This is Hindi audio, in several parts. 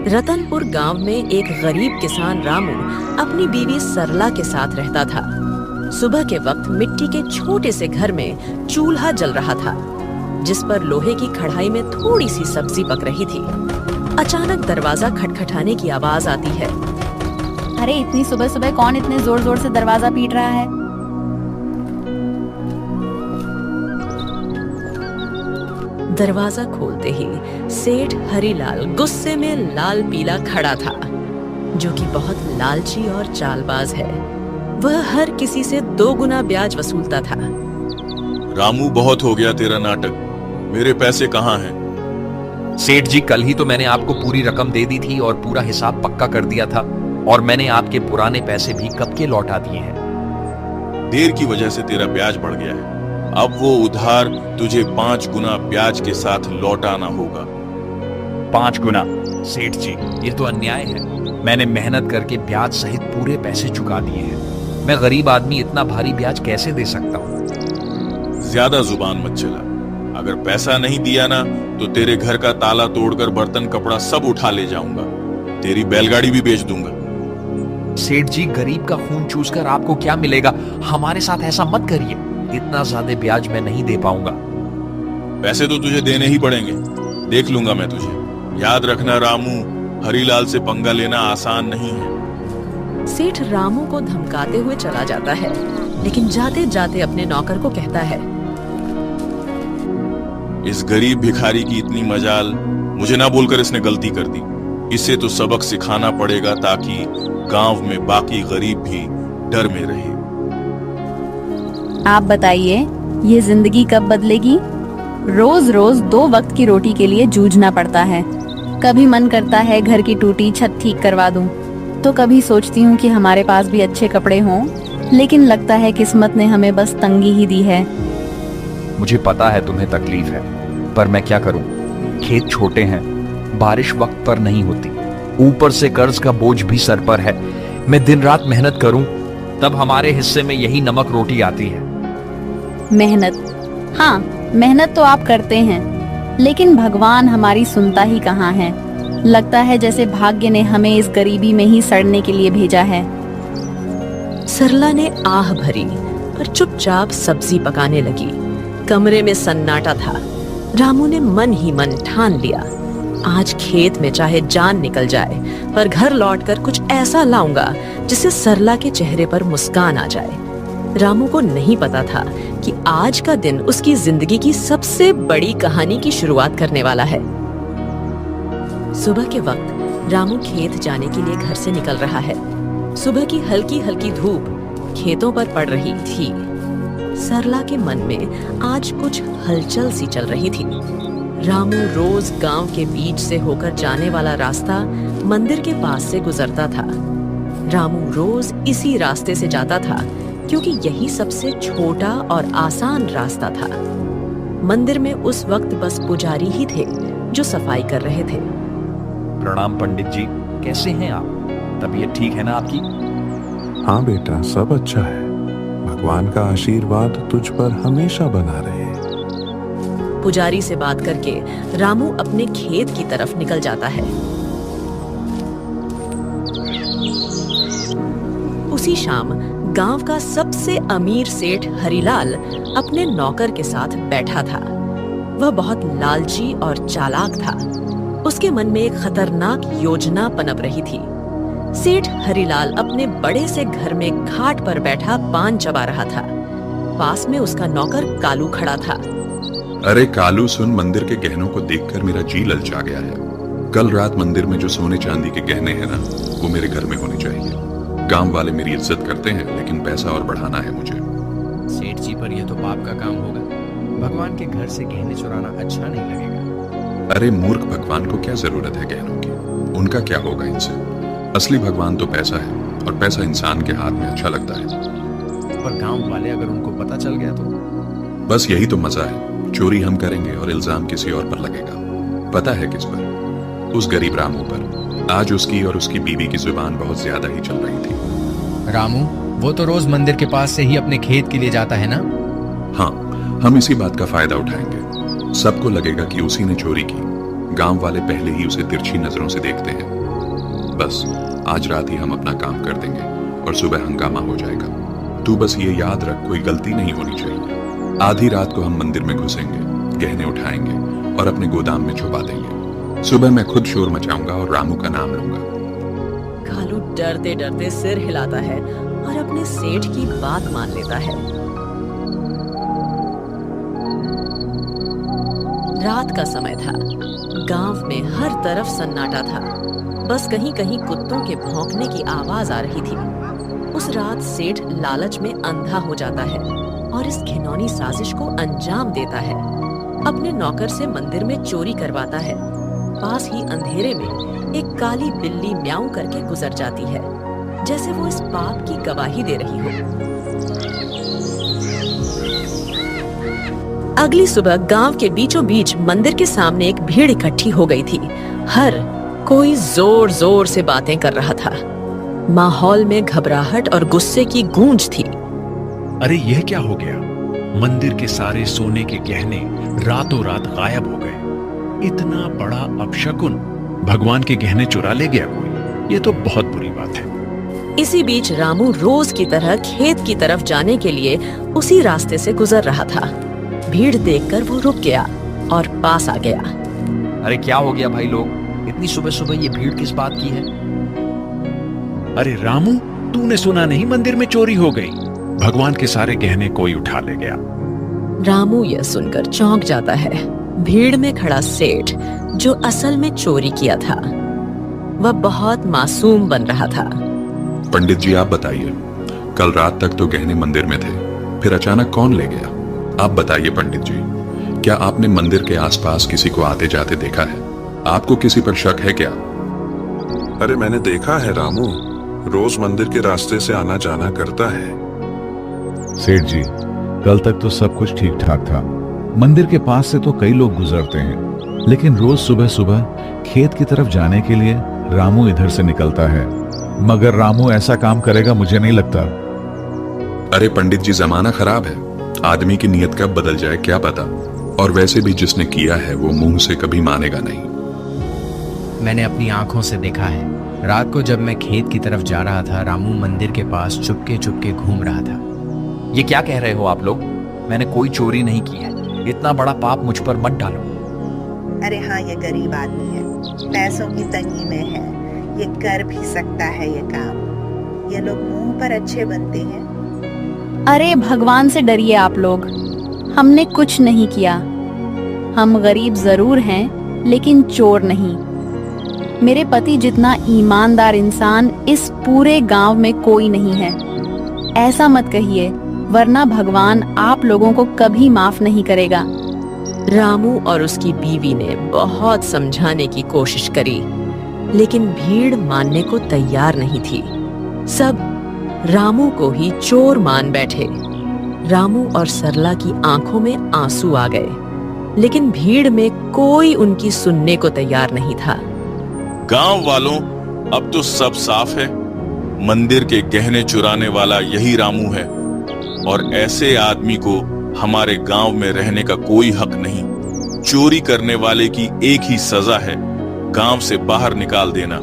रतनपुर गांव में एक गरीब किसान रामू अपनी बीवी सरला के साथ रहता था। सुबह के वक्त मिट्टी के छोटे से घर में चूल्हा जल रहा था, जिस पर लोहे की कढ़ाई में थोड़ी सी सब्जी पक रही थी। अचानक दरवाजा खटखटाने की आवाज आती है। अरे इतनी सुबह सुबह कौन इतने जोर जोर से दरवाजा पीट रहा है? दरवाजा खोलते ही सेठ हरीलाल गुस्से में लाल पीला खड़ा था, जो कि बहुत लालची और चालबाज है। वह हर किसी से 2 गुना ब्याज वसूलता था। रामू, बहुत हो गया तेरा नाटक। मेरे पैसे कहाँ हैं? सेठ जी, कल ही तो मैंने आपको पूरी रकम दे दी थी और पूरा हिसाब पक्का कर दिया था, और मैंने आपके पुराने पैसे भी कब के लौटा दिए हैं। देर की वजह से तेरा ब्याज बढ़ गया है। अब वो उधार तुझे 5 गुना ब्याज के साथ लौटाना होगा। 5 गुना? सेठ जी, ये तो अन्याय है। मैंने मेहनत करके ब्याज सहित पूरे पैसे चुका दिए हैं। मैं गरीब आदमी इतना भारी ब्याज कैसे दे सकता हूँ? ज्यादा जुबान मत चला। अगर पैसा नहीं दिया ना तो तेरे घर का ताला तोड़कर बर्तन कपड़ा सब उठा ले जाऊंगा। तेरी बैलगाड़ी भी बेच दूंगा। सेठ जी, गरीब का खून चूसकर आपको क्या मिलेगा? हमारे साथ ऐसा मत करिए। इतना ज्यादा ब्याज मैं नहीं दे पाऊंगा। पैसे तो तुझे देने ही पड़ेंगे। देख लूंगा मैं तुझे। याद रखना रामू, हरीलाल से पंगा लेना आसान नहीं है। सेठ रामू को धमकाते हुए चला जाता है, लेकिन जाते जाते अपने नौकर को कहता है, इस गरीब भिखारी की इतनी मजाल, मुझे ना बोलकर इसने गलती कर दी। इसे तो सबक सिखाना पड़ेगा ताकि गांव में बाकी गरीब भी डर में रहे। आप बताइए, ये जिंदगी कब बदलेगी? रोज रोज 2 वक्त की रोटी के लिए जूझना पड़ता है। कभी मन करता है घर की टूटी छत ठीक करवा दूं, तो कभी सोचती हूँ कि हमारे पास भी अच्छे कपड़े हों, लेकिन लगता है किस्मत ने हमें बस तंगी ही दी है। मुझे पता है तुम्हें तकलीफ है, पर मैं क्या करूं? खेत छोटे हैं, बारिश वक्त पर नहीं होती, ऊपर से कर्ज का बोझ भी सर पर है। मैं दिन रात मेहनत करूं, तब हमारे हिस्से में यही नमक रोटी आती है। मेहनत? हाँ, मेहनत तो आप करते हैं, लेकिन भगवान हमारी सुनता ही कहाँ है। लगता है जैसे भाग्य ने हमें इस गरीबी में ही सड़ने के लिए भेजा है। सरला ने आह भरी और चुपचाप सब्जी पकाने लगी। कमरे में सन्नाटा था। रामू ने मन ही मन ठान लिया, आज खेत में चाहे जान निकल जाए, पर घर लौटकर कुछ ऐसा लाऊंगा जिससे सरला के चेहरे पर मुस्कान आ जाए। रामू को नहीं पता था कि आज का दिन उसकी जिंदगी की सबसे बड़ी कहानी की शुरुआत करने वाला है। सुबह के वक्त रामू खेत जाने के लिए घर से निकल रहा है। सुबह की हल्की हल्की धूप खेतों पर पड़ रही थी। सरला के मन में आज कुछ हलचल सी चल रही थी। रामू रोज गांव के बीच से होकर जाने वाला रास्ता मंदिर के पास से गुजरता था। रामू रोज इसी रास्ते से जाता था, क्योंकि यही सबसे छोटा और आसान रास्ता था। मंदिर में उस वक्त बस पुजारी ही थे जो सफाई कर रहे थे। प्रणाम पंडित जी, कैसे हैं आप? तबीयत ठीक है ना आपकी? हाँ बेटा, सब अच्छा है। भगवान का आशीर्वाद तुझ पर हमेशा बना रहे। पुजारी से बात करके रामू अपने खेत की तरफ निकल जाता है। उसी शाम गांव का सबसे अमीर सेठ हरीलाल अपने नौकर के साथ बैठा था। वह बहुत लालची और चालाक था। उसके मन में एक खतरनाक योजना पनप रही थी। सेठ हरीलाल अपने बड़े से घर में खाट पर बैठा पान चबा रहा था। पास में उसका नौकर कालू खड़ा था। अरे कालू सुन, मंदिर के गहनों को देखकर मेरा जी ललचा गया है। कल रात मंदिर में जो सोने चांदी के गहने हैं ना, वो मेरे घर में होने चाहिए। गांव वाले मेरी इज्जत करते हैं, लेकिन पैसा और बढ़ाना है मुझे। सेठ जी, पर यह तो पाप का काम होगा। भगवान के घर से गहने चुराना अच्छा नहीं लगेगा। अरे मूर्ख, भगवान को क्या जरूरत है गहनों की? उनका क्या होगा इनसे? असली भगवान तो पैसा है, और पैसा इंसान के हाथ में अच्छा लगता है। पर गांव वाले अगर उनको पता चल गया तो? बस यही तो मजा है। चोरी हम करेंगे और इल्जाम किसी और पर लगेगा। पता है किस पर? उस गरीब रामू पर। आज उसकी और उसकी बीवी की जुबान बहुत ज्यादा ही चल रही थी। रामू, वो तो रोज मंदिर के पास से ही अपने खेत के लिए जाता है ना? हाँ, हम इसी बात का फायदा उठाएंगे। सबको लगेगा कि उसी ने चोरी की। गांव वाले पहले ही उसे तिरछी नजरों से देखते हैं। बस आज रात ही हम अपना काम कर देंगे और सुबह हंगामा हो जाएगा। तू बस ये याद रख, कोई गलती नहीं होनी चाहिए। आधी रात को हम मंदिर में घुसेंगे, गहने उठाएंगे और अपने गोदाम में छुपा देंगे। सुबह मैं खुद शोर मचाऊंगा और रामू का नाम लूंगा। कालू डरते डरते सिर हिलाता है और अपने सेठ की बात मान लेता है। रात का समय था। गांव में हर तरफ सन्नाटा था। बस कहीं कहीं कुत्तों के भौंकने की आवाज आ रही थी। उस रात सेठ लालच में अंधा हो जाता है और इस घिनौनी साजिश को अंजाम देता है। अपने नौकर से मंदिर में चोरी करवाता है। पास ही अंधेरे में एक काली बिल्ली म्याऊं करके गुजर जाती है, जैसे वो इस पाप की गवाही दे रही हो। अगली सुबह गांव के बीचों बीच मंदिर के सामने एक भीड़ इकट्ठी हो गई थी। हर कोई जोर जोर से बातें कर रहा था। माहौल में घबराहट और गुस्से की गूंज थी। अरे यह क्या हो गया? मंदिर के सारे सोने के गहने रातों रात गायब हो गए। इतना बड़ा अपशकुन, भगवान के गहने चुरा ले गया कोई। ये तो बहुत बुरी बात है। इसी बीच रामू रोज की तरह खेत की तरफ जाने के लिए उसी रास्ते से गुजर रहा था। भीड़ देखकर वो रुक गया और पास आ गया। अरे क्या हो गया भाई लोग, इतनी सुबह सुबह ये भीड़ किस बात की है? अरे रामू, तूने सुना नहीं मंदिर में चोरी हो गई? भगवान के सारे गहने कोई उठा ले गया। रामू यह सुनकर चौंक जाता है। भीड़ में खड़ा सेठ, जो असल में चोरी किया था, वह बहुत मासूम बन रहा था। पंडित जी आप बताइए, कल रात तक तो गहने मंदिर में थे, फिर अचानक कौन ले गया? आप बताइए पंडित जी, क्या आपने मंदिर के आसपास किसी को आते जाते देखा है? आपको किसी पर शक है क्या? अरे मैंने देखा है रामू, रोज मंदिर के रास्ते से आना जाना करता है। सेठ जी, कल तक तो सब कुछ ठीक ठाक था। मंदिर के पास से तो कई लोग गुजरते हैं, लेकिन रोज सुबह सुबह खेत की तरफ जाने के लिए रामू इधर से निकलता है। मगर रामू ऐसा काम करेगा मुझे नहीं लगता। अरे पंडित जी, जमाना खराब है, आदमी की नीयत कब बदल जाए क्या पता। और वैसे भी जिसने किया है वो मुंह से कभी मानेगा नहीं। मैंने अपनी आंखों से देखा है। रात को जब मैं खेत की तरफ जा रहा था, रामू मंदिर के पास चुपके चुपके घूम रहा था। ये क्या कह रहे हो आप लोग? मैंने कोई चोरी नहीं की है। इतना बड़ा पाप मुझ पर मत डालो। अरे हाँ, ये गरीब आदमी है, पैसों की तंगी में है, ये कर भी सकता है ये काम। ये लोग मुंह पर अच्छे बनते हैं। अरे भगवान से डरिए आप लोग, हमने कुछ नहीं किया। हम गरीब जरूर हैं, लेकिन चोर नहीं। मेरे पति जितना ईमानदार इंसान इस पूरे गांव में कोई नहीं है। ऐसा मत कहिए, वरना भगवान आप लोगों को कभी माफ नहीं करेगा। रामू और उसकी बीवी ने बहुत समझाने की कोशिश करी, लेकिन भीड़ मानने को तैयार नहीं थी। सब रामू को ही चोर मान बैठे। रामू और सरला की आंखों में आंसू आ गए, लेकिन भीड़ में कोई उनकी सुनने को तैयार नहीं था। गांव वालों, अब तो सब साफ है। मंदिर के गहने चुराने वाला यही रामू है और ऐसे आदमी को हमारे गांव में रहने का कोई हक नहीं। चोरी करने वाले की एक ही सजा है, गांव से बाहर निकाल देना।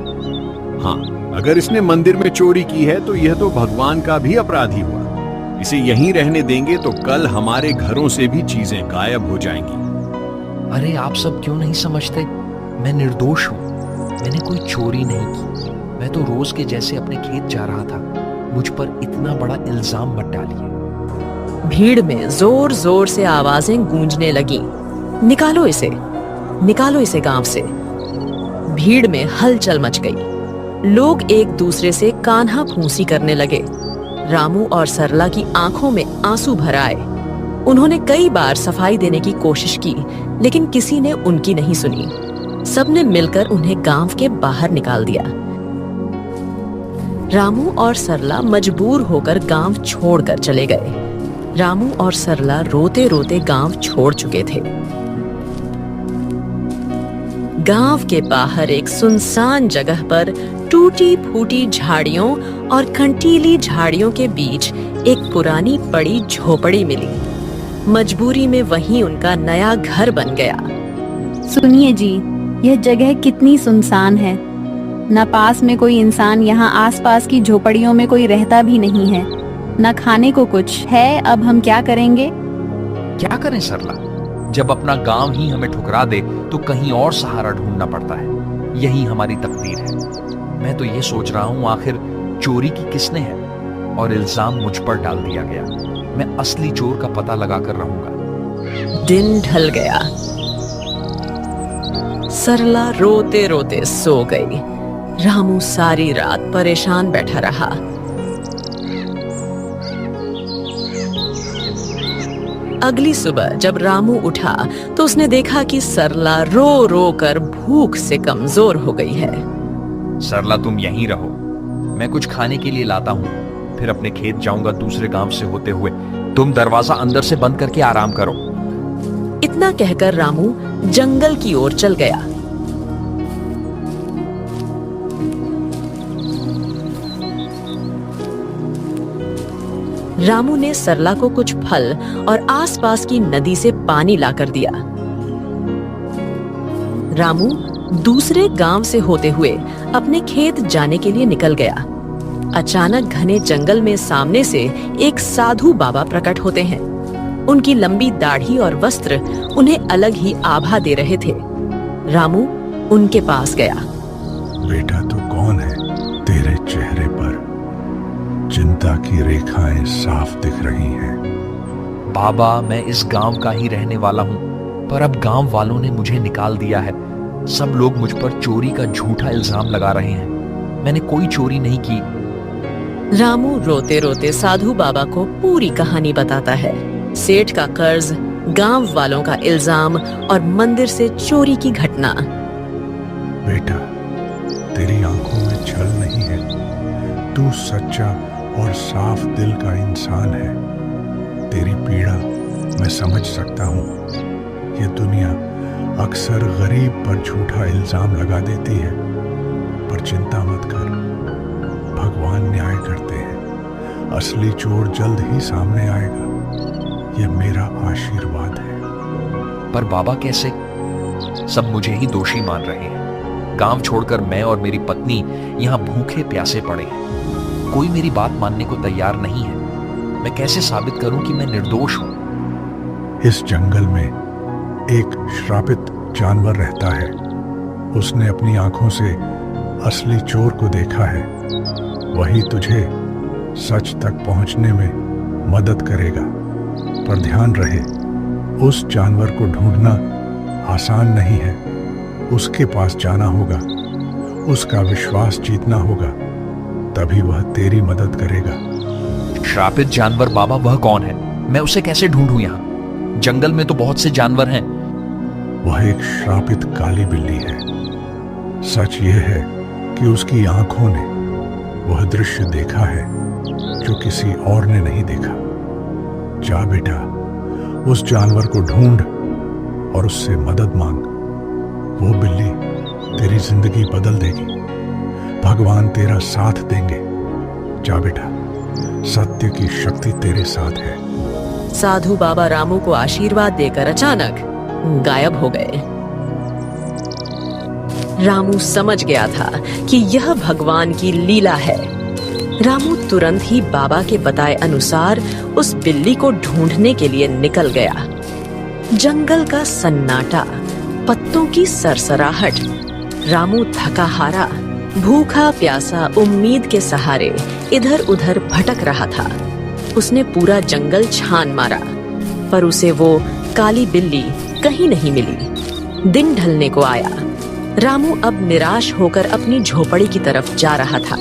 हाँ, अगर इसने मंदिर में चोरी की है तो यह तो भगवान का भी अपराधी हुआ। इसे यहीं रहने देंगे तो कल हमारे घरों से भी चीजें गायब हो जाएंगी। अरे आप सब क्यों नहीं समझते? मैं निर्दोष हूँ, मैंने कोई चोरी नहीं की। मैं तो रोज के जैसे अपने खेत जा रहा था। मुझ पर इतना बड़ा इल्जाम मत डालिए। भीड़ में जोर जोर से आवाजें गूंजने लगी, निकालो इसे, निकालो इसे गांव से। भीड़ में हलचल मच गई। लोग एक दूसरे से कान्हा फूंसी करने लगे। रामू और सरला की आंखों में आंसू भर आए। उन्होंने कई बार सफाई देने की कोशिश की, लेकिन किसी ने उनकी नहीं सुनी। सबने मिलकर उन्हें गांव के बाहर निकाल दिया। रामू और सरला मजबूर होकर गांव छोड़कर चले गए। रामू और सरला रोते रोते गांव छोड़ चुके थे। गांव के बाहर एक सुनसान जगह पर टूटी फूटी झाड़ियों और कंटीली झाड़ियों के बीच एक पुरानी पड़ी झोपड़ी मिली। मजबूरी में वहीं उनका नया घर बन गया। सुनिए जी, यह जगह कितनी सुनसान है। न पास में कोई इंसान, यहाँ आसपास की झोपड़ियों में कोई रहता भी नहीं है, न खाने को कुछ है। अब हम क्या करेंगे? क्या करें सरला, जब अपना गांव ही हमें ठुकरा दे तो कहीं और सहारा ढूंढना पड़ता है। यही हमारी तकदीर है। मैं तो ये सोच रहा हूं आखिर चोरी की किसने है, और इल्जाम मुझ पर डाल दिया गया। मैं असली चोर का पता लगाकर रहूंगा। दिन ढल गया। सरला रोते रोते सो गई। रामू सारी रात परेशान बैठा रहा। अगली सुबह जब रामू उठा तो उसने देखा कि सरला रो रो कर भूख से कमजोर हो गई है। सरला तुम यहीं रहो, मैं कुछ खाने के लिए लाता हूं, फिर अपने खेत जाऊंगा दूसरे गांव से होते हुए। तुम दरवाजा अंदर से बंद करके आराम करो। इतना कहकर रामू जंगल की ओर चल गया। रामू ने सरला को कुछ फल और आसपास की नदी से पानी लाकर दिया। रामू दूसरे गांव से होते हुए अपने खेत जाने के लिए निकल गया। अचानक घने जंगल में सामने से एक साधु बाबा प्रकट होते हैं। उनकी लंबी दाढ़ी और वस्त्र उन्हें अलग ही आभा दे रहे थे। रामू उनके पास गया। बेटा, तू कौन है? तेरे चेहरे पर चिंता की रेखाएं साफ दिख रही हैं। बाबा, मैं इस गांव का ही रहने वाला हूं, पर अब गांव वालों ने मुझे निकाल दिया है। सब लोग मुझ पर चोरी का झूठा इल्जाम लगा रहे हैं। मैंने कोई चोरी नहीं की। रामू रोते रोते साधु बाबा को पूरी कहानी बताता है। सेठ का कर्ज, गांव वालों का इल्जाम और मंदिर से चोरी की घटना। बेटा, तेरी आंखों में छल नहीं है। तू सच्चा और साफ दिल का इंसान है। तेरी पीड़ा मैं समझ सकता हूँ। ये दुनिया अक्सर गरीब पर झूठा इल्जाम लगा देती है, पर चिंता मत कर, भगवान न्याय करते हैं। असली चोर जल्द ही सामने आएगा। यह मेरा आशीर्वाद है। पर बाबा कैसे? सब मुझे ही दोषी मान रहे हैं। गांव छोड़कर मैं और मेरी पत्नी यहाँ भूखे प्यासे पड़े हैं। कोई मेरी बात मानने को तैयार नहीं है। मैं कैसे साबित करूं कि मैं निर्दोष हूं? इस जंगल में एक श्रापित जानवर रहता है। उसने अपनी आंखों से असली चोर को देखा है। वही तुझे सच तक पहुंचने में मदद करेगा। पर ध्यान रहे, उस जानवर को ढूंढना आसान नहीं है। उसके पास जाना होगा, उसका विश्वास जीतना होगा, तभी वह तेरी मदद करेगा। श्रापित जानवर बाबा, वह कौन है? मैं उसे कैसे ढूंढूं? यहाँ जंगल में तो बहुत से जानवर हैं। वह एक श्रापित काली बिल्ली है। सच यह है कि उसकी आंखों ने वह दृश्य देखा है जो किसी और ने नहीं देखा। जा बेटा, उस जानवर को ढूंढ और उससे मदद मांग। वो बिल्ली तेरी जिंदगी बदल देगी। भगवान तेरा साथ देंगे। जा बेटा, सत्य की शक्ति तेरे साथ है। साधु बाबा रामू को आशीर्वाद देकर अचानक गायब हो गए। रामू समझ गया था कि यह भगवान की लीला है। रामू तुरंत ही बाबा के बताए अनुसार उस बिल्ली को ढूंढने के लिए निकल गया। जंगल का सन्नाटा, पत्तों की सरसराहट। रामू थका हारा, भूखा प्यासा, उम्मीद के सहारे इधर उधर भटक रहा था। उसने पूरा जंगल छान मारा, पर उसे वो काली बिल्ली कहीं नहीं मिली। दिन ढलने को आया। रामू अब निराश होकर अपनी झोपड़ी की तरफ जा रहा था।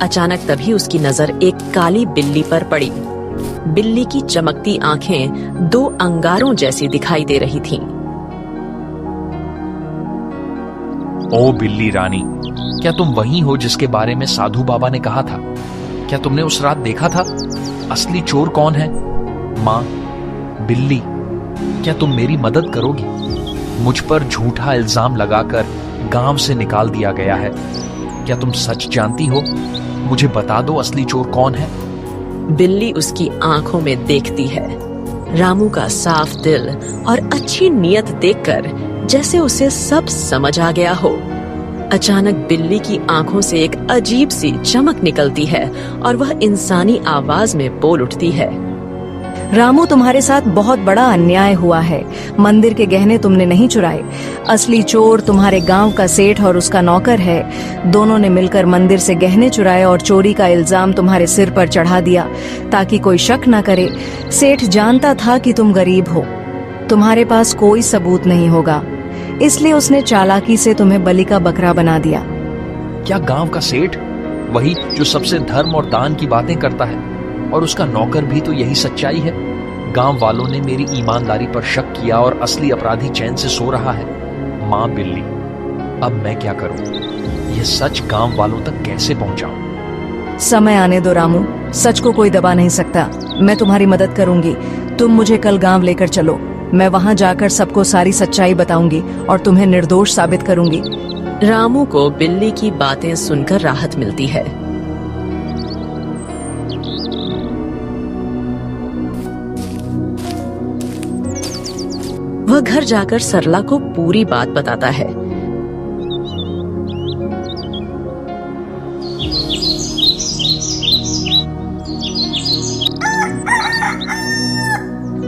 अचानक तभी उसकी नजर एक काली बिल्ली पर पड़ी। बिल्ली की चमकती आंखें दो अंगारों जैसी दिखाई दे रही थीं। ओ बिल्ली रानी, क्या तुम वही हो जिसके बारे में साधु बाबा ने कहा था? क्या तुमने उस रात देखा था? असली चोर कौन है? माँ, बिल्ली, क्या तुम मेरी मदद करोगी? मुझ पर झूठा इल्जाम लगाकर गांव से निकाल दिया गया है। क्या तुम सच जानती हो? मुझे बता दो, असली चोर कौन है? बिल्ली उसकी आंखों में देखती है। रामू का साफ दिल और अच्छी नीयत देखकर जैसे उसे सब समझ आ गया हो। अचानक बिल्ली की आंखों से एक अजीब सी चमक निकलती है और वह इंसानी आवाज में बोल उठती है। रामू, तुम्हारे साथ बहुत बड़ा अन्याय हुआ है। मंदिर के गहने तुमने नहीं चुराए। असली चोर तुम्हारे गांव का सेठ और उसका नौकर है। दोनों ने मिलकर मंदिर से गहने चुराए और चोरी का इल्जाम तुम्हारे सिर पर चढ़ा दिया ताकि कोई शक न करे। सेठ जानता था कि तुम गरीब हो, तुम्हारे पास कोई सबूत नहीं होगा, इसलिए उसने चालाकी से तुम्हें बलि का बकरा बना दिया। क्या गांव का सेठ, वही जो सबसे धर्म और दान की बातें करता है, और उसका नौकर भी तो यही सच्चाई है? गांव वालों ने मेरी ईमानदारी पर शक किया और असली अपराधी चैन से सो रहा है। माँ बिल्ली, अब मैं क्या करूं? यह सच गांव वालों तक कैसे पहुंचाऊं? समय आने दो रामू, सच को कोई दबा नहीं सकता। मैं तुम्हारी मदद करूंगी। तुम मुझे कल गांव लेकर चलो। मैं वहां जाकर सबको सारी सच्चाई बताऊंगी और तुम्हें निर्दोष साबित करूंगी। रामू को बिल्ली की बातें सुनकर राहत मिलती है। वह घर जाकर सरला को पूरी बात बताता है।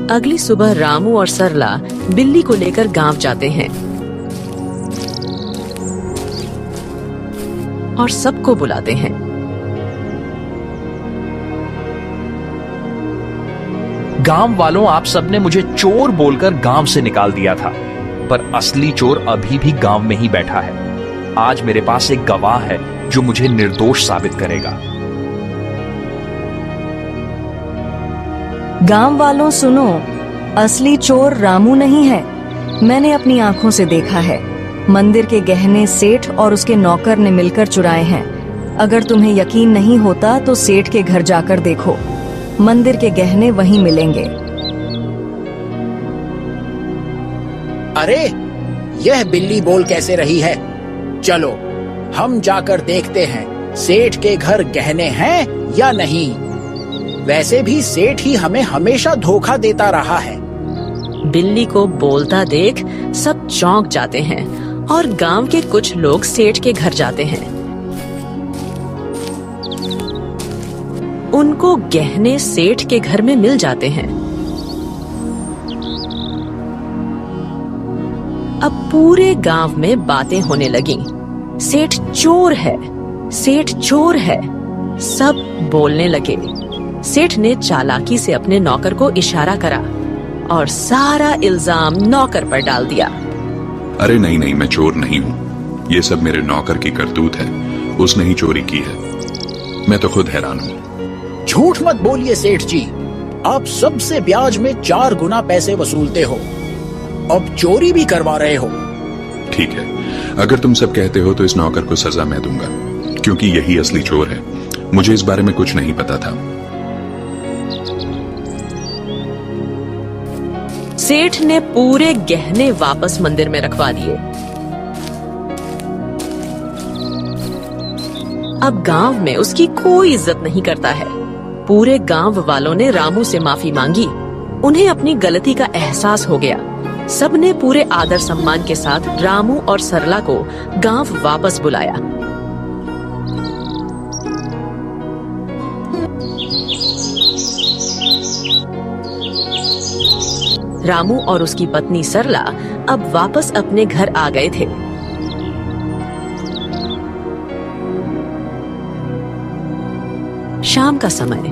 अगली सुबह रामू और सरला बिल्ली को लेकर गांव जाते हैं और सबको बुलाते हैं। गांव वालों, आप सबने मुझे चोर बोलकर गांव से निकाल दिया था, पर असली चोर अभी भी गांव में ही बैठा है। आज मेरे पास एक गवाह है जो मुझे निर्दोष साबित करेगा। गांव वालों सुनो, असली चोर रामू नहीं है। मैंने अपनी आंखों से देखा है। मंदिर के गहने सेठ और उसके नौकर ने मिलकर चुराए हैं। अगर तुम्हें यकीन नहीं होता तो सेठ के घर जाकर देखो, मंदिर के गहने वहीं मिलेंगे। अरे, यह बिल्ली बोल कैसे रही है? चलो हम जाकर देखते हैं सेठ के घर गहने हैं या नहीं। वैसे भी सेठ ही हमें हमेशा धोखा देता रहा है। बिल्ली को बोलता देख सब चौंक जाते हैं और गांव के कुछ लोग सेठ के घर जाते हैं। उनको गहने सेठ के घर में मिल जाते हैं। अब पूरे गांव में बातें होने लगीं। सेठ चोर है, सेठ चोर है, सब बोलने लगे। सेठ ने चालाकी से अपने नौकर को इशारा करा और सारा इल्जाम नौकर पर डाल दिया। अरे नहीं नहीं, मैं चोर नहीं हूँ। ये सब मेरे नौकर की करतूत है। उसने ही चोरी की है। मैं तो खुद हैरान हूँ। झूठ मत बोलिए सेठ जी, आप सबसे ब्याज में 4 गुना पैसे वसूलते हो, अब चोरी भी करवा रहे हो। ठीक है, अगर तुम सब कहते हो तो इस नौकर को सजा मैं दूंगा, क्योंकि यही असली चोर है। मुझे इस बारे में कुछ नहीं पता था। सेठ ने पूरे गहने वापस मंदिर में रखवा दिए। अब गांव में उसकी कोई इज्जत नहीं करता है। पूरे गांव वालों ने रामू से माफी मांगी। उन्हें अपनी गलती का एहसास हो गया। सबने पूरे आदर सम्मान के साथ रामू और सरला को गांव वापस बुलाया। रामू और उसकी पत्नी सरला अब वापस अपने घर आ गए थे। शाम का समय,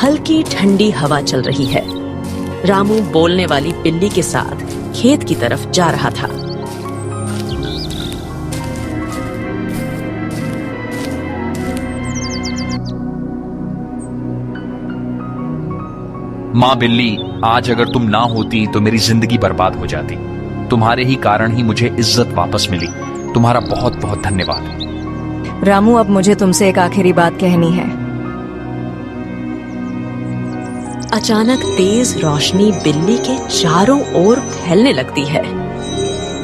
हल्की ठंडी हवा चल रही है। रामू बोलने वाली बिल्ली के साथ खेत की तरफ जा रहा था। माँ बिल्ली, आज अगर तुम ना होती तो मेरी जिंदगी बर्बाद हो जाती। तुम्हारे ही कारण ही मुझे इज्जत वापस मिली। तुम्हारा बहुत बहुत धन्यवाद। रामू, अब मुझे तुमसे एक आखिरी बात कहनी है। अचानक तेज रोशनी बिल्ली के चारों ओर फैलने लगती है।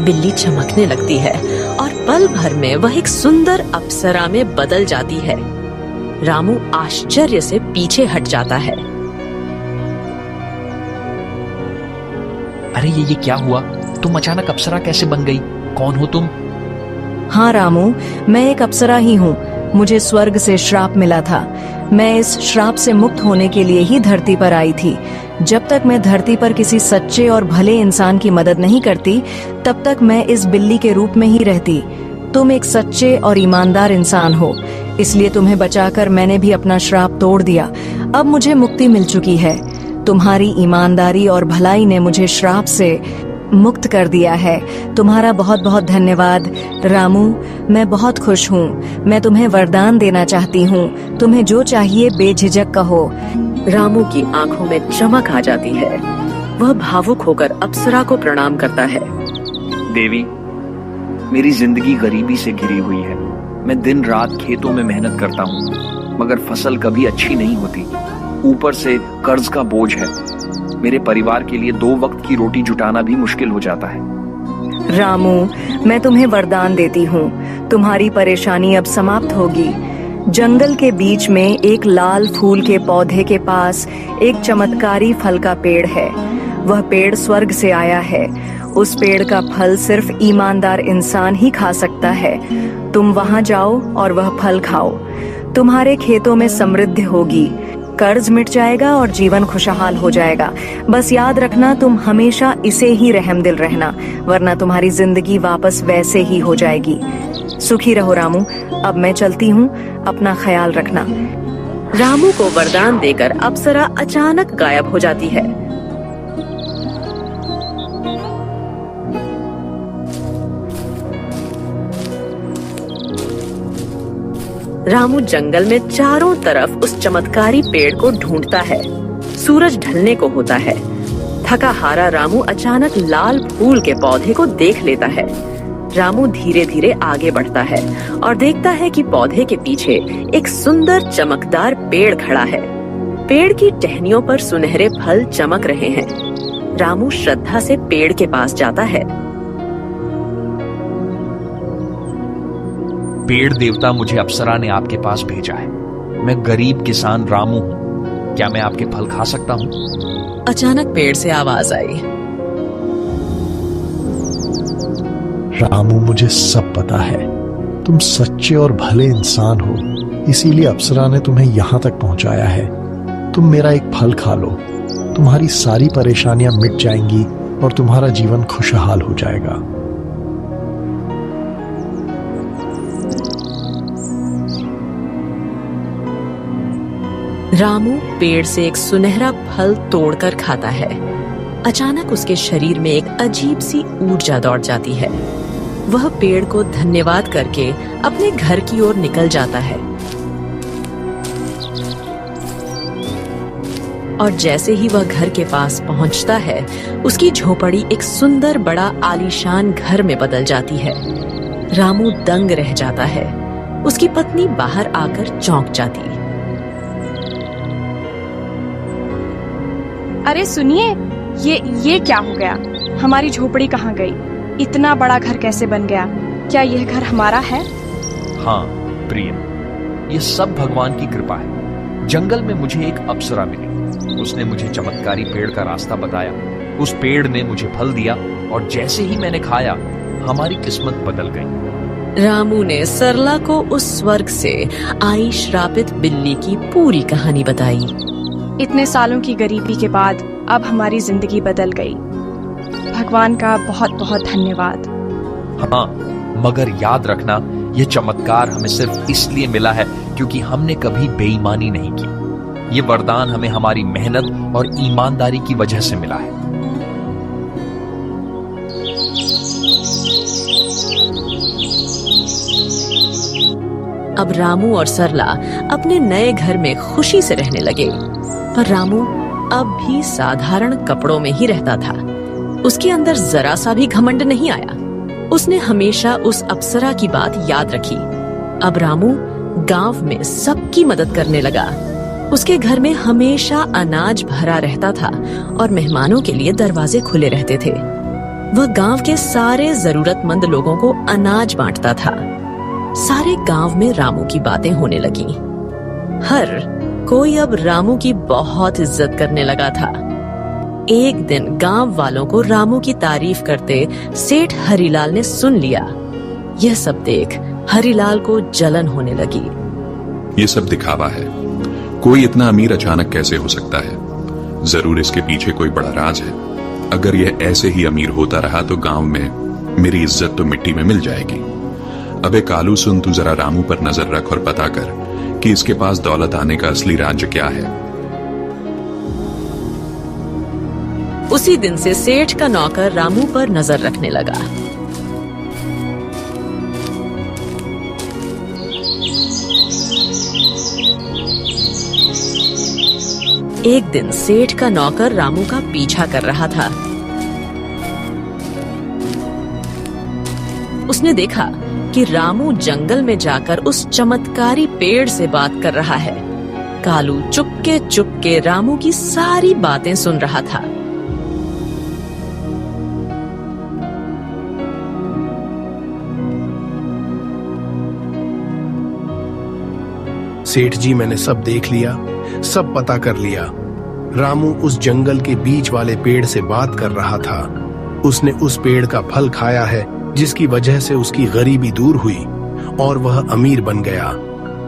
बिल्ली चमकने लगती है और पल भर में वह एक सुंदर अप्सरा में बदल जाती है। रामू आश्चर्य से पीछे हट जाता है। अरे ये क्या हुआ? तुम अचानक अप्सरा कैसे बन गई? कौन हो तुम? हाँ रामू, मैं एक अप्सरा ही हूँ। मुझे स्वर्ग से श्राप मिला था। मैं इस श्राप से मुक्त होने के लिए ही धरती पर आई थी। जब तक मैं धरती पर किसी सच्चे और भले इंसान की मदद नहीं करती, तब तक मैं इस बिल्ली के रूप में ही रहती। तुम एक सच्चे और ईमानदार इंसान हो, इसलिए तुम्हें बचाकर मैंने भी अपना श्राप तोड़ दिया। अब मुझे मुक्ति मिल चुकी है। तुम्हारी ईमानदारी और भलाई ने मुझे श्राप से मुक्त कर दिया है। तुम्हारा बहुत बहुत धन्यवाद रामू। मैं बहुत खुश हूँ। मैं तुम्हें वरदान देना चाहती हूँ। तुम्हें जो चाहिए बेझिझक कहो। रामू की आंखों में चमक आ जाती है। वह भावुक होकर अप्सरा को प्रणाम करता है। देवी, मेरी जिंदगी गरीबी से घिरी हुई है। मैं दिन रात खेतों में मेहनत करता हूँ, मगर फसल कभी अच्छी नहीं होती। ऊपर से कर्ज का बोझ है। मेरे परिवार के लिए 2 वक्त की रोटी जुटाना भी मुश्किल हो जाता है। रामू, मैं तुम्हें वरदान देती हूँ। तुम्हारी परेशानी अब समाप्त होगी। जंगल के बीच में एक लाल फूल के पौधे के पास एक चमत्कारी फल का पेड़ है। वह पेड़ स्वर्ग से आया है। उस पेड़ का फल सिर्फ ईमानदार इंसान ही खा सकता है। तुम वहां जाओ और वह फल खाओ। तुम्हारे खेतों में समृद्धि होगी, कर्ज मिट जाएगा और जीवन खुशहाल हो जाएगा। बस याद रखना, तुम हमेशा इसे ही रहमदिल रहना, वरना तुम्हारी जिंदगी वापस वैसे ही हो जाएगी। सुखी रहो रामू। अब मैं चलती हूँ, अपना ख्याल रखना। रामू को वरदान देकर अप्सरा अचानक गायब हो जाती है। रामू जंगल में चारों तरफ उस चमत्कारी पेड़ को ढूंढता है। सूरज ढलने को होता है। थका हारा रामू अचानक लाल फूल के पौधे को देख लेता है। रामू धीरे धीरे आगे बढ़ता है और देखता है कि पौधे के पीछे एक सुंदर चमकदार पेड़ खड़ा है। पेड़ की टहनियों पर सुनहरे फल चमक रहे हैं। रामू श्रद्धा से पेड़ के पास जाता है। पेड़ देवता, मुझे अप्सरा ने आपके पास भेजा है। मैं गरीब किसान रामू हूँ। क्या मैं आपके फल खा सकता हूँ? अचानक पेड़ से आवाज आई। रामू, मुझे सब पता है। तुम सच्चे और भले इंसान हो, इसीलिए अप्सरा ने तुम्हें यहाँ तक पहुँचाया है। तुम मेरा एक फल खा लो, तुम्हारी सारी परेशानियां मिट जाएंगी और तुम्हारा जीवन खुशहाल हो जाएगा। रामू पेड़ से एक सुनहरा फल तोड़कर खाता है। अचानक उसके शरीर में एक अजीब सी ऊर्जा दौड़ जाती है। वह पेड़ को धन्यवाद करके अपने घर की ओर निकल जाता है। और जैसे ही वह घर के पास पहुंचता है, उसकी झोपड़ी एक सुंदर बड़ा आलीशान घर में बदल जाती है। रामू दंग रह जाता है। उसकी पत्नी बाहर आकर चौंक जाती। अरे सुनिए, ये क्या हो गया? हमारी झोपड़ी कहाँ गई? इतना बड़ा घर कैसे बन गया? क्या यह घर हमारा है? हाँ प्रिय, ये सब भगवान की कृपा है। जंगल में मुझे एक अप्सरा मिली। उसने मुझे चमत्कारी पेड़ का रास्ता बताया। उस पेड़ ने मुझे फल दिया और जैसे ही मैंने खाया, हमारी किस्मत बदल गई। रामू ने सरला को उस स्वर्ग से आई श्रापित बिल्ली की पूरी कहानी बताई। इतने सालों की गरीबी के बाद अब हमारी जिंदगी बदल गई। भगवान का बहुत बहुत धन्यवाद। हाँ, मगर याद रखना, ये चमत्कार हमें सिर्फ इसलिए मिला है क्योंकि हमने कभी बेईमानी नहीं की। ये वरदान हमें हमारी मेहनत और ईमानदारी की वजह से मिला है। अब रामू और सरला अपने नए घर में खुशी से रहने लगे। पर रामू अब भी साधारण कपड़ों में ही रहता था। उसके अंदर जरा सा भी घमंड नहीं आया। उसने हमेशा उस अप्सरा की बात याद रखी। अब रामू गांव में सबकी मदद करने लगा। उसके घर में हमेशा अनाज भरा रहता था और मेहमानों के लिए दरवाजे खुले रहते थे। वह गांव के सारे जरूरतमंद लोगों को अनाज बांटता था। सारे गांव में रामू की बातें होने लगी। हर कोई अब रामू की बहुत इज्जत करने लगा था। एक दिन गांव वालों को रामू की तारीफ करते सेठ हरिलाल ने सुन लिया। यह सब देख हरिलाल को जलन होने लगी। ये सब दिखावा है। कोई इतना अमीर अचानक कैसे हो सकता है? जरूर इसके पीछे कोई बड़ा राज है। अगर यह ऐसे ही अमीर होता रहा तो गांव में मेरी इज्जत तो मिट्टी में मिल जाएगी। अबे कालू सुन, तू जरा रामू पर नजर रख और पता कर कि इसके पास दौलत आने का असली राज क्या है। उसी दिन से सेठ का नौकर रामू पर नजर रखने लगा। एक दिन सेठ का नौकर रामू का पीछा कर रहा था। उसने देखा कि रामू जंगल में जाकर उस चमत्कारी पेड़ से बात कर रहा है। कालू चुपके चुपके रामू की सारी बातें सुन रहा था। सेठ जी, मैंने सब देख लिया, सब पता कर लिया। रामू उस जंगल के बीच वाले पेड़ से बात कर रहा था। उसने उस पेड़ का फल खाया है जिसकी वजह से उसकी गरीबी दूर हुई और वह अमीर बन गया।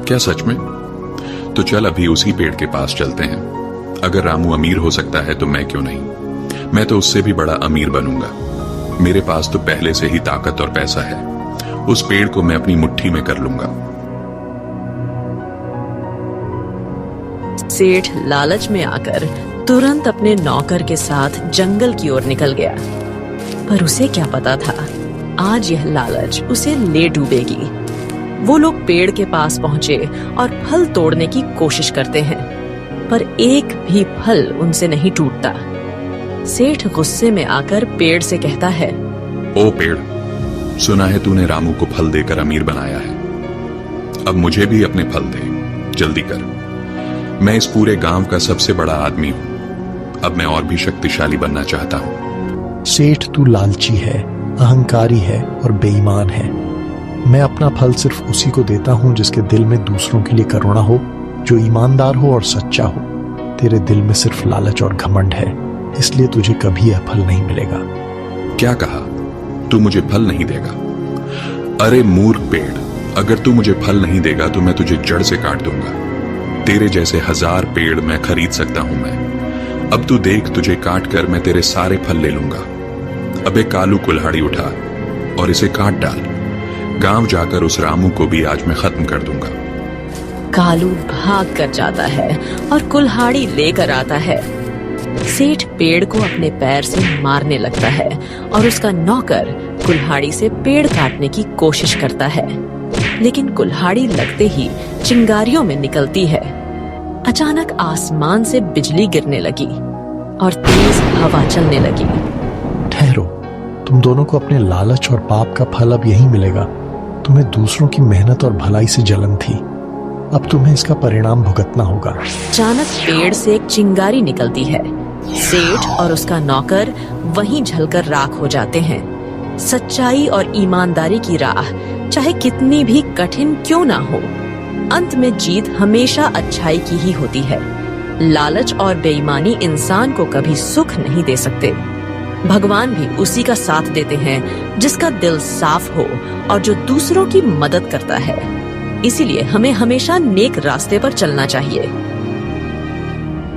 क्या सच में? तो चल अभी उसी पेड़ के पास चलते हैं। अगर रामू अमीर हो सकता है तो मैं क्यों नहीं? मैं तो उससे भी बड़ा अमीर बनूंगा। मेरे पास तो पहले से ही ताकत और पैसा है। उस पेड़ को मैं अपनी मुट्ठी में कर लूंगा। सेठ लालच में आकर तुरंत अपने नौकर के साथ जंगल की ओर निकल गया। पर उसे क्या पता था, आज यह लालच उसे ले डूबेगी। वो लोग पेड़ के पास पहुंचे और फल तोड़ने की कोशिश करते हैं, पर एक भी फल उनसे नहीं टूटता। सेठ गुस्से में आकर पेड़ से कहता है, ओ पेड़, सुना है तूने रामू को फल देकर अमीर बनाया है। अब मुझे भी अपने फल दे, जल्दी कर। मैं इस पूरे गांव का सबसे बड़ा आदमी हूं। अब मैं और भी शक्तिशाली बनना चाहता हूं। सेठ, तू लालची है, अहंकारी है और बेईमान है। मैं अपना फल सिर्फ उसी को देता हूं जिसके दिल में दूसरों के लिए करुणा हो, जो ईमानदार हो और सच्चा हो। तेरे दिल में सिर्फ लालच और घमंड है, इसलिए तुझे कभी यह फल नहीं मिलेगा। क्या कहा? तू मुझे फल नहीं देगा? अरे मूर्ख पेड़, अगर तू मुझे फल नहीं देगा तो मैं तुझे जड़ से काट दूंगा। तेरे जैसे 1000 पेड़ मैं खरीद सकता हूं मैं। अब तू देख, तुझे काट कर मैं तेरे सारे फल ले लूंगा। अबे कालू, कुल्हाड़ी उठा और इसे काट डाल। गांव जाकर उस रामू को भी आज मैं खत्म कर दूंगा। कालू भाग कर जाता है और कुल्हाड़ी लेकर आता है। सेठ पेड़ को अपने पैर से मारने लगता है और उसका नौकर कुल्हाड़ी से पेड़ काटने की कोशिश करता है, लेकिन कुल्हाड़ी लगते ही चिंगारियों में निकलती है। अचानक आसमान से बिजली गिरने लगी और तेज हवा चलने लगी। ठहरो, तुम दोनों को अपने लालच और पाप का फल अब यही मिलेगा। तुम्हें दूसरों की मेहनत और भलाई से जलन थी, अब तुम्हें इसका परिणाम भुगतना होगा। अचानक पेड़ से एक चिंगारी निकलती है। सेठ और उसका नौकर वहीं जलकर राख हो जाते हैं। सच्चाई और ईमानदारी की राह चाहे कितनी भी कठिन क्यों ना हो, अंत में जीत हमेशा अच्छाई की ही होती है। लालच और बेईमानी इंसान को कभी सुख नहीं दे सकते। भगवान भी उसी का साथ देते हैं जिसका दिल साफ हो और जो दूसरों की मदद करता है। इसीलिए हमें हमेशा नेक रास्ते पर चलना चाहिए।